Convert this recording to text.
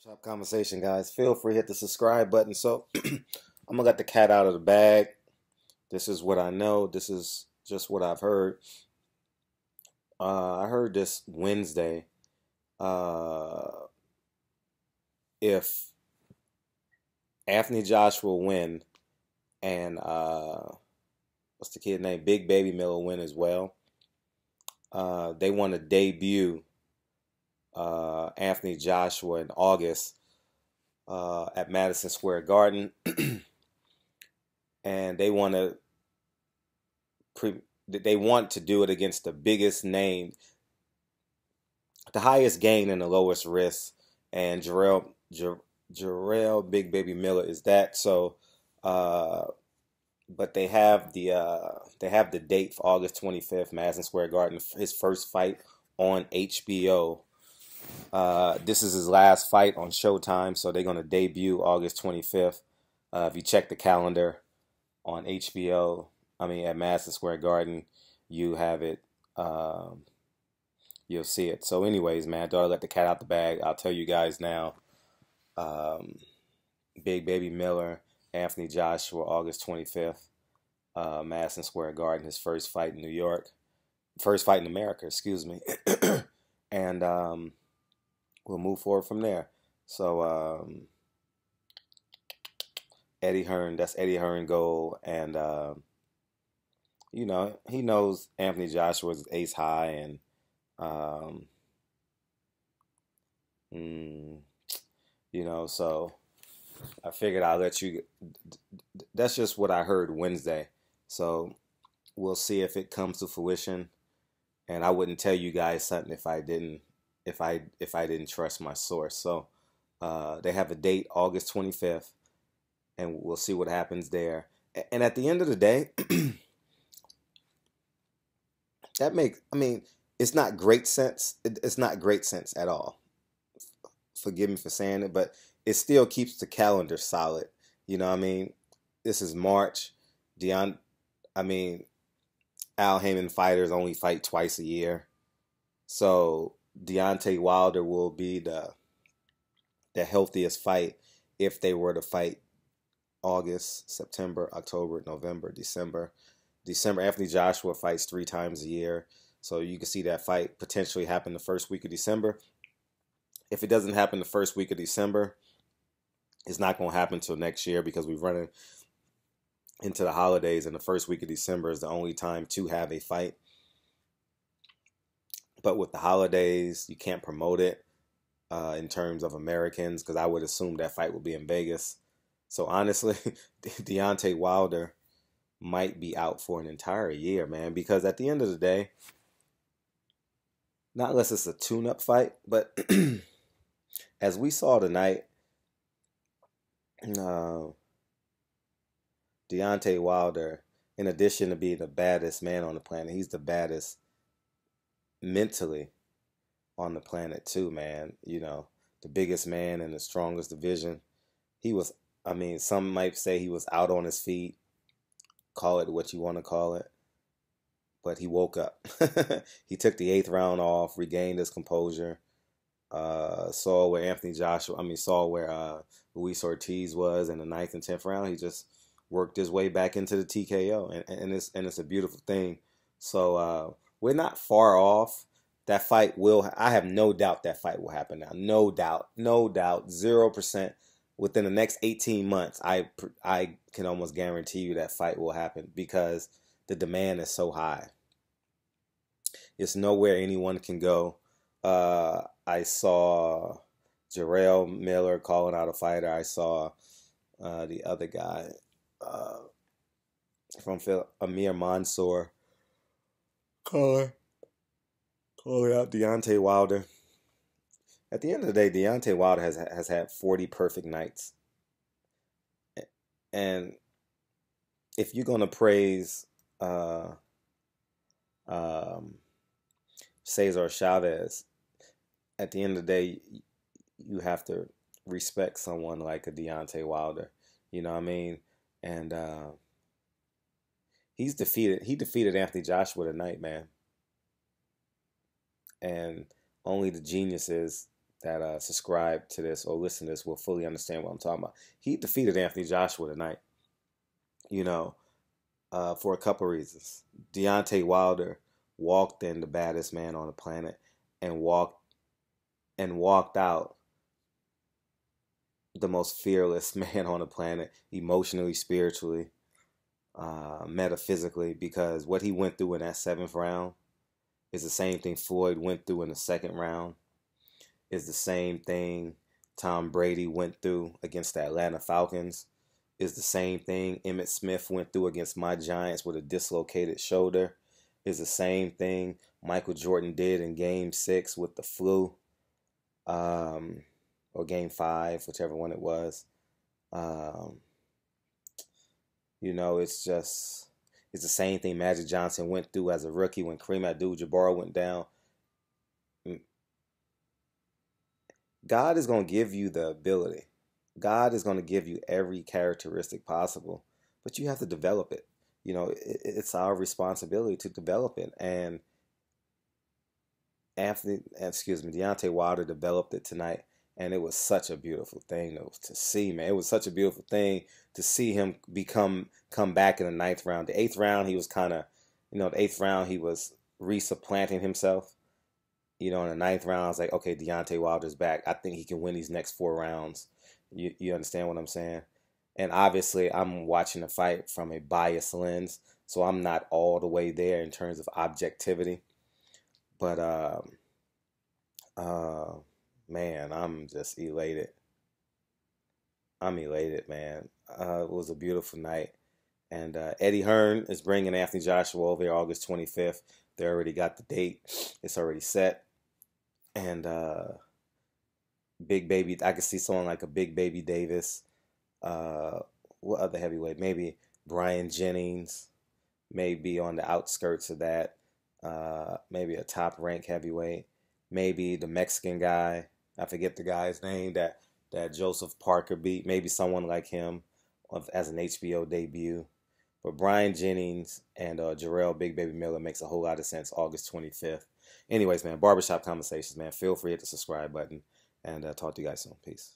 Shop conversation, guys. Feel free to hit the subscribe button. So I'm gonna let the cat out of the bag. This is what I know. This is just what I've heard. I heard this Wednesday. Uh, if Anthony Joshua win and what's the kid name? Big Baby Miller win as well. They want to debut Anthony Joshua in August at Madison Square Garden, and they want to do it against the biggest name, the highest gain and the lowest risk, and Jarrell Big Baby Miller is that. So, but they have the date for August 25th, Madison Square Garden, his first fight on HBO. This is his last fight on Showtime, so they're gonna debut August 25th. If you check the calendar on HBO, I mean at Madison Square Garden, you have it. You'll see it. So, anyways, man, don't let the cat out the bag. I'll tell you guys now. Um, Big Baby Miller, Anthony Joshua, August 25th, Madison Square Garden, his first fight in New York, first fight in America, excuse me, and we'll move forward from there. So, Eddie Hearn, that's Eddie Hearn goal, and he knows Anthony Joshua's ace high, and um, mm, so I figured I'll let you. That's just what I heard Wednesday, so we'll see if it comes to fruition. And I wouldn't tell you guys something if I didn't trust my source. So they have a date, August 25th, and we'll see what happens there. And at the end of the day, I mean, it's not great sense. It's not great sense at all. Forgive me for saying it, but it still keeps the calendar solid. You know what I mean? This is March. Deon, I mean, Al Heyman fighters only fight twice a year. So Deontay Wilder will be the healthiest fight if they were to fight August, September, October, November, December. December, Anthony Joshua fights 3 times a year. So you can see that fight potentially happen the first week of December. If it doesn't happen the first week of December, it's not going to happen until next year because we're running into the holidays, and the first week of December is the only time to have a fight. But with the holidays, you can't promote it in terms of Americans because I would assume that fight will be in Vegas. So honestly, Deontay Wilder might be out for an entire year, man, because at the end of the day, not unless it's a tune-up fight, but as we saw tonight, uh, Deontay Wilder, in addition to being the baddest man on the planet, he's the baddest mentally on the planet too, man. The biggest man in the strongest division. He was, I mean, some might say he was out on his feet. Call it what you want to call it. But he woke up. He took the 8th round off, regained his composure. Saw where saw where Luis Ortiz was in the 9th and 10th round. He just worked his way back into the TKO, and it's a beautiful thing. So we're not far off. That fight will. I have no doubt that fight will happen now. No doubt, 0%. Within the next 18 months, I can almost guarantee you that fight will happen because the demand is so high. It's nowhere anyone can go. I saw Jarrell Miller calling out a fighter. I saw the other guy from Amir Mansour calling out Deontay Wilder. At the end of the day, Deontay Wilder has had 40 perfect nights. And if you're going to praise um, Cesar Chavez, at the end of the day, you have to respect someone like a Deontay Wilder. You know what I mean? And he defeated Anthony Joshua tonight, man. And only the geniuses that subscribe to this or listen to this will fully understand what I'm talking about. He defeated Anthony Joshua tonight, you know, for a couple reasons. Deontay Wilder walked in the baddest man on the planet and walked out the most fearless man on the planet, emotionally, spiritually, metaphysically, because what he went through in that seventh round is the same thing Floyd went through in the second round, is the same thing Tom Brady went through against the Atlanta Falcons, is the same thing Emmitt Smith went through against my Giants with a dislocated shoulder, is the same thing Michael Jordan did in Game 6 with the flu, or Game 5, whichever one it was. It's the same thing Magic Johnson went through as a rookie when Kareem Abdul-Jabbar went down. God is going to give you the ability. God is going to give you every characteristic possible, but you have to develop it. It's our responsibility to develop it. And Deontay Wilder developed it tonight, and it was such a beautiful thing to see, man. It was such a beautiful thing to see him come back in the ninth round. The eighth round, he was he was resupplanting himself. In the ninth round, I was like, okay, Deontay Wilder's back. I think he can win these next 4 rounds. You understand what I'm saying? And obviously, I'm watching the fight from a biased lens, so I'm not all the way there in terms of objectivity. But, man, I'm just elated. I'm elated, man. It was a beautiful night. And Eddie Hearn is bringing Anthony Joshua over here August 25th. They already got the date. It's already set. And Big Baby, I could see someone like a Big Baby Davis. What other heavyweight? Maybe Brian Jennings. Maybe on the outskirts of that. Maybe a top rank heavyweight. Maybe the Mexican guy. I forget the guy's name that Joseph Parker beat. Maybe someone like him as an HBO debut. But Brian Jennings and Jarrell Big Baby Miller makes a whole lot of sense August 25th. Anyways, man, Barbershop Conversations, man. Feel free to hit the subscribe button. And talk to you guys soon. Peace.